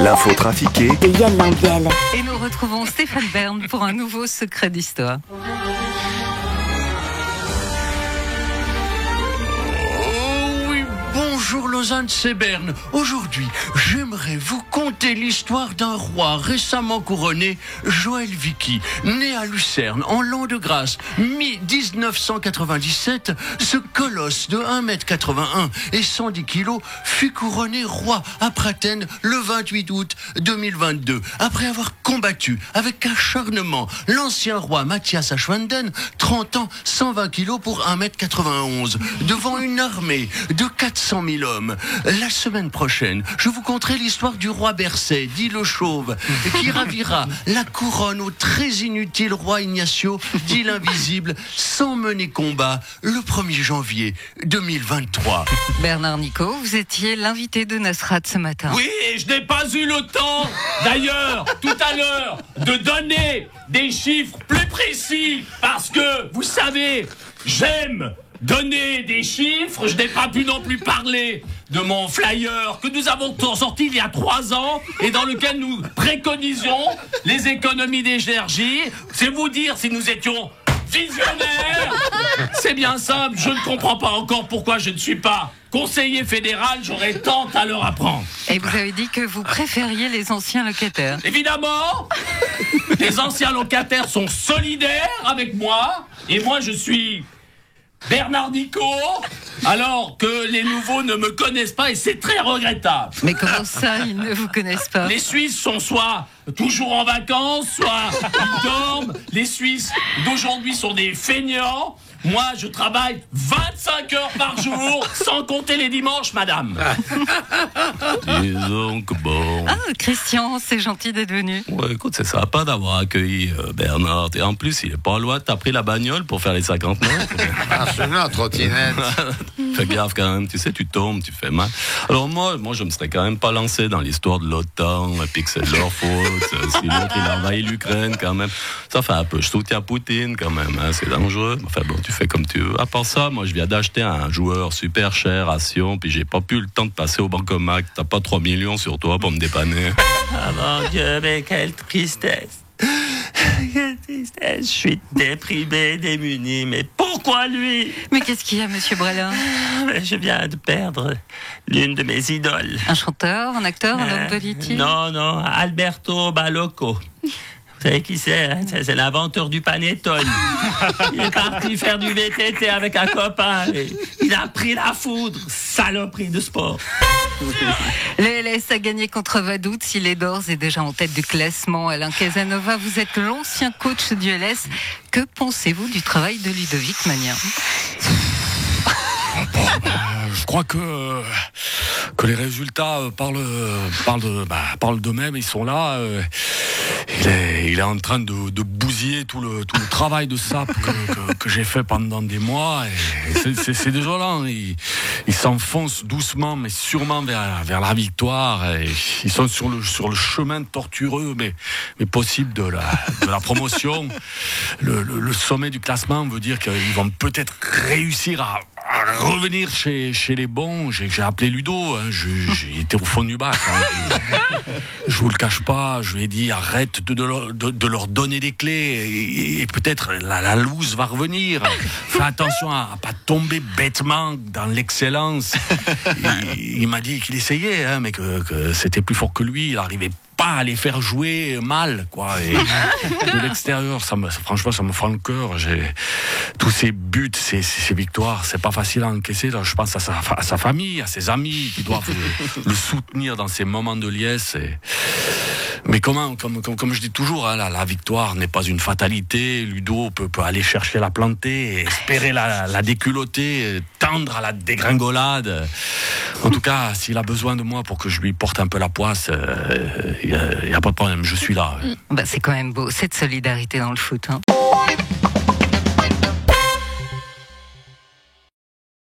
L'info trafiquée de Yann Lambiel. Et nous retrouvons Stéphane Bern pour un nouveau secret d'histoire. Bonjour Lausanne, c'est Berne. Aujourd'hui, j'aimerais vous conter l'histoire d'un roi récemment couronné, Joël Vicky. Né à Lucerne, en l'an de grâce, mi-1997, ce colosse de 1,81 m et 110 kg fut couronné roi à Praten le 28 août 2022. Après avoir combattu avec acharnement l'ancien roi Mathias Aschwanden, 30 ans, 120 kg pour 1,91 m, devant une armée de 400 000 hommes. La semaine prochaine, je vous conterai l'histoire du roi Bercé, dit le Chauve, qui ravira la couronne au très inutile roi Ignacio, dit l'invisible, sans mener combat, le 1er janvier 2023. Bernard Nico, vous étiez l'invité de Nasrat ce matin. Oui, et je n'ai pas eu le temps, d'ailleurs, tout à l'heure, de donner des chiffres plus précis, parce que, vous savez, j'aime donner des chiffres. Je n'ai pas pu non plus parler de mon flyer que nous avons sorti il y a 3 ans et dans lequel nous préconisions les économies d'énergie. C'est vous dire si nous étions visionnaires. C'est bien simple, je ne comprends pas encore pourquoi je ne suis pas conseiller fédéral, j'aurais tant à leur apprendre. Et vous avez dit que vous préfériez les anciens locataires. Évidemment, les anciens locataires sont solidaires avec moi et moi je suis Bernard Nico, alors que les nouveaux ne me connaissent pas et c'est très regrettable. Mais comment ça, ils ne vous connaissent pas? Les Suisses sont soit toujours en vacances, soit ils dorment. Les Suisses d'aujourd'hui sont des feignants. Moi, je travaille 25 heures par jour, sans compter les dimanches, madame. Dis donc, bon. Ah, Christian, c'est gentil d'être venu. Ouais, écoute, c'est sympa d'avoir accueilli Bernard. Et en plus, il est pas loin. T'as pris la bagnole pour faire les 50 mètres. Ah, c'est une trottinette. Fais gaffe quand même, tu sais, tu tombes, tu fais mal. Alors moi, je me serais quand même pas lancé dans l'histoire de l'OTAN, et puis que c'est de leur faute, si l'autre il envahit l'Ukraine quand même. Ça fait un peu, je soutiens Poutine quand même, hein, c'est dangereux. Enfin bon, tu fais comme tu veux. À part ça, moi je viens d'acheter un joueur super cher à Sion, puis j'ai pas pu le temps de passer au bancomat. T'as pas 3 millions sur toi pour me dépanner. Ah mon Dieu, mais quelle tristesse. Quelle tristesse, je suis déprimé, démuni, mais pourquoi lui? Mais qu'est-ce qu'il y a, monsieur Brelin? Je viens de perdre l'une de mes idoles. Un chanteur, un acteur, un homme politique? Non, Alberto Balocco. Vous savez qui c'est, hein? C'est l'inventeur du panettone. Il est parti faire du VTT avec un copain. Et il a pris la foudre, saloperie de sport. Le LS a gagné contre Vaduz. Il est d'ores et déjà en tête du classement. Alain Casanova, vous êtes l'ancien coach du LS. Que pensez-vous du travail de Ludovic Magnin? Je crois que les résultats parlent d'eux-mêmes. Ils sont là. Il est en train de bousiller tout le travail de sape que j'ai fait pendant des mois. Et c'est désolant. Il s'enfonce doucement mais sûrement vers la victoire. Et ils sont sur le chemin tortueux mais possible de la promotion. Le sommet du classement veut dire qu'ils vont peut-être réussir à revenir chez les bons. J'ai appelé Ludo, hein, j'ai été au fond du bac. Hein, je vous le cache pas, je lui ai dit arrête de leur donner des clés et peut-être la loose va revenir. Fais attention à pas tomber bêtement dans l'excellence. Il m'a dit qu'il essayait, hein, mais que c'était plus fort que lui. Il arrivait pas à les faire jouer mal, quoi. Et de l'extérieur, franchement, ça me fend le cœur. Tous ces buts, ces victoires, c'est pas facile à encaisser. Alors, je pense à sa famille, à ses amis qui doivent le soutenir dans ces moments de liesse. Mais comme je dis toujours, hein, la victoire n'est pas une fatalité. Ludo peut aller chercher la planter, espérer la déculotter, tendre à la dégringolade. En tout cas, s'il a besoin de moi pour que je lui porte un peu la poisse, il n'y a pas de problème, je suis là. C'est quand même beau, cette solidarité dans le foot. Hein.